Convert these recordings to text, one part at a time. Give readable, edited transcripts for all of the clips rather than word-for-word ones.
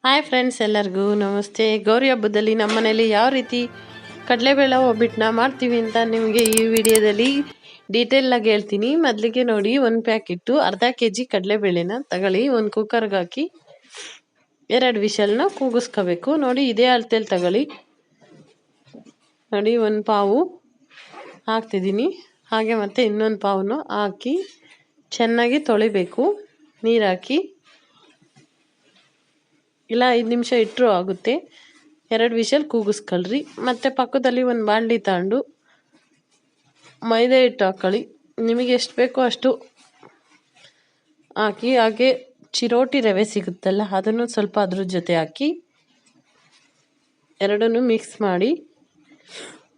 Hi friends, ಎಲ್ಲರಿಗೂ ನಮಸ್ತೆ. ಗೌರಿ ಹಬ್ಬದಲ್ಲಿ ನಮ್ಮ ಮನೇಲಿ ಯಾವ ರೀತಿ ಕಡಲೆಬೇಳೆ ಒಬ್ಬಟ್ಟನ್ನ ಮಾಡ್ತೀವಿ ಅಂತ ನಿಮಗೆ ಈ ವಿಡಿಯೋದಲ್ಲಿ ಡೀಟೇಲಾಗಿ ಹೇಳ್ತೀನಿ. ಮೊದಲಿಗೆ ನೋಡಿ, ಒಂದು ಪ್ಯಾಕೆಟು ಅರ್ಧ kg ಕಡಲೆಬೇಳೆನ ತಗೊಳ್ಳಿ. ಒಂದು ಕುಕ್ಕರ್ಗೆ ಹಾಕಿ 2 ವಿಷಲ್ನ ಕೂಗಿಸ್ಕೋಬೇಕು. ನೋಡಿ, ಇದೇ ಅಳತೆಯಲ್ಲಿ ತಗೊಳ್ಳಿ. ನೋಡಿ, ಒಂದು ಪಾವು ಹಾಕ್ತಿದ್ದೀನಿ. ಹಾಗೆ ಮತ್ತೆ ಇನ್ನೊಂದು ಪಾವನ್ನು ಹಾಕಿ ಚೆನ್ನಾಗಿ ತೊಳಿಬೇಕು. ನೀರು ಹಾಕಿ ಇಲ್ಲ 5 ನಿಮಿಷ ಇಟ್ಟರೂ ಆಗುತ್ತೆ. 2 ವಿಷಲ್ ಕೂಗಿಸ್ಕೊಳ್ರಿ. ಮತ್ತು ಪಕ್ಕದಲ್ಲಿ ಒಂದು ಬಾಣಲಿ ತಗೊಂಡು ಮೈದಾ ಹಿಟ್ಟು ಹಾಕ್ಕೊಳ್ಳಿ. ನಿಮಗೆ ಎಷ್ಟು ಬೇಕೋ ಅಷ್ಟು ಹಾಕಿ. ಹಾಗೆ ಚಿರೋಟಿ ರವೆ ಸಿಗುತ್ತಲ್ಲ, ಅದನ್ನು ಸ್ವಲ್ಪ ಅದ್ರ ಜೊತೆ ಹಾಕಿ ಎರಡನ್ನೂ ಮಿಕ್ಸ್ ಮಾಡಿ.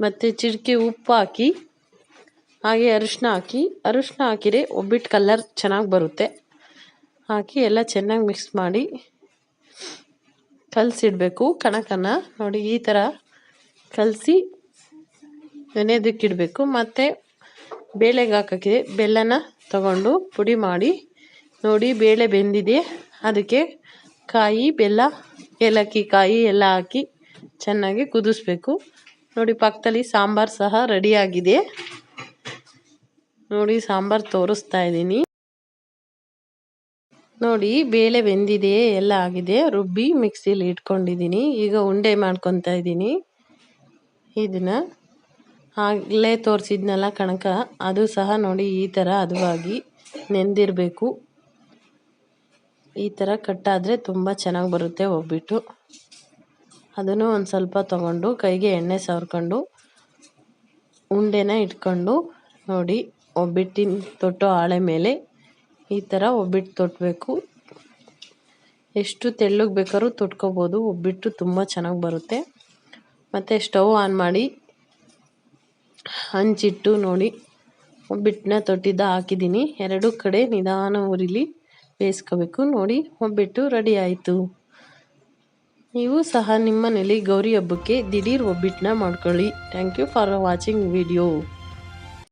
ಮತ್ತು ಚಿಟಿಕೆ ಉಪ್ಪು ಹಾಕಿ, ಹಾಗೆ ಅರಿಶಿನ ಹಾಕಿ. ಅರಿಶಿನ ಹಾಕಿದರೆ ಒಬ್ಬಟ್ಟು ಕಲರ್ ಚೆನ್ನಾಗಿ ಬರುತ್ತೆ. ಹಾಕಿ ಎಲ್ಲ ಚೆನ್ನಾಗಿ ಮಿಕ್ಸ್ ಮಾಡಿ ಕಲಸಿಡಬೇಕು. ಕಣಕನ ನೋಡಿ ಈ ಥರ ಕಲಸಿ ನೆನೆಯೋದಕ್ಕಿಡಬೇಕು. ಮತ್ತು ಬೇಳೆಗೆ ಹಾಕೋಕ್ಕೆ ಬೆಲ್ಲನ ತಗೊಂಡು ಪುಡಿ ಮಾಡಿ. ನೋಡಿ, ಬೇಳೆ ಬೆಂದಿದೆ. ಅದಕ್ಕೆ ಕಾಯಿ, ಬೆಲ್ಲ, ಏಲಕ್ಕಿ ಕಾಯಿ ಎಲ್ಲ ಹಾಕಿ ಚೆನ್ನಾಗಿ ಕುದಿಸ್ಬೇಕು. ನೋಡಿ, ಪಕ್ಕದಲ್ಲಿ ಸಾಂಬಾರು ಸಹ ರೆಡಿಯಾಗಿದೆ. ನೋಡಿ, ಸಾಂಬಾರು ತೋರಿಸ್ತಾ ಇದ್ದೀನಿ. ನೋಡಿ, ಬೇಳೆ ಬೆಂದಿದೆ, ಎಲ್ಲ ಆಗಿದೆ. ರುಬ್ಬಿ ಮಿಕ್ಸಿಲಿ ಇಟ್ಕೊಂಡಿದ್ದೀನಿ. ಈಗ ಉಂಡೆ ಮಾಡ್ಕೊತಾ ಇದ್ದೀನಿ. ಇದನ್ನು ಆಗಲೇ ತೋರಿಸಿದ್ನಲ್ಲ ಕಣಕ, ಅದು ಸಹ ನೋಡಿ ಈ ಥರ ಹದವಾಗಿ ನೆಂದಿರಬೇಕು. ಈ ಥರ ಕಟ್ಟಾದರೆ ತುಂಬ ಚೆನ್ನಾಗಿ ಬರುತ್ತೆ ಒಬ್ಬಟ್ಟು. ಅದನ್ನು ಒಂದು ಸ್ವಲ್ಪ ತೊಗೊಂಡು ಕೈಗೆ ಎಣ್ಣೆ ಸವರ್ಕೊಂಡು ಉಂಡೆನ ಇಟ್ಕೊಂಡು ನೋಡಿ, ಒಬ್ಬಟ್ಟಿನ ತೊಟ್ಟೋ ಹಾಳೆ ಮೇಲೆ ಈ ಥರ ಒಬ್ಬಟ್ಟು ತೊಟ್ಟಬೇಕು. ಎಷ್ಟು ತೆಳ್ಳಗೆ ಬೇಕಾದ್ರೂ ತೊಟ್ಕೋಬೋದು. ಒಬ್ಬಟ್ಟು ತುಂಬ ಚೆನ್ನಾಗಿ ಬರುತ್ತೆ. ಮತ್ತು ಸ್ಟವ್ ಆನ್ ಮಾಡಿ ಹಂಚಿಟ್ಟು ನೋಡಿ ಒಬ್ಬಟ್ಟನ್ನ ತೊಟ್ಟಿದ್ದ ಹಾಕಿದ್ದೀನಿ. 2 ಕಡೆ ನಿಧಾನ ಉರಿಲಿ ಬೇಯಿಸ್ಕೋಬೇಕು. ನೋಡಿ, ಒಬ್ಬಟ್ಟು ರೆಡಿ ಆಯಿತು. ನೀವು ಸಹ ನಿಮ್ಮ ಮನೇಲಿ ಗೌರಿ ಹಬ್ಬಕ್ಕೆ ದಿಢೀರ್ ಒಬ್ಬಟ್ಟನ್ನ ಮಾಡ್ಕೊಳ್ಳಿ. Thank you for watching video.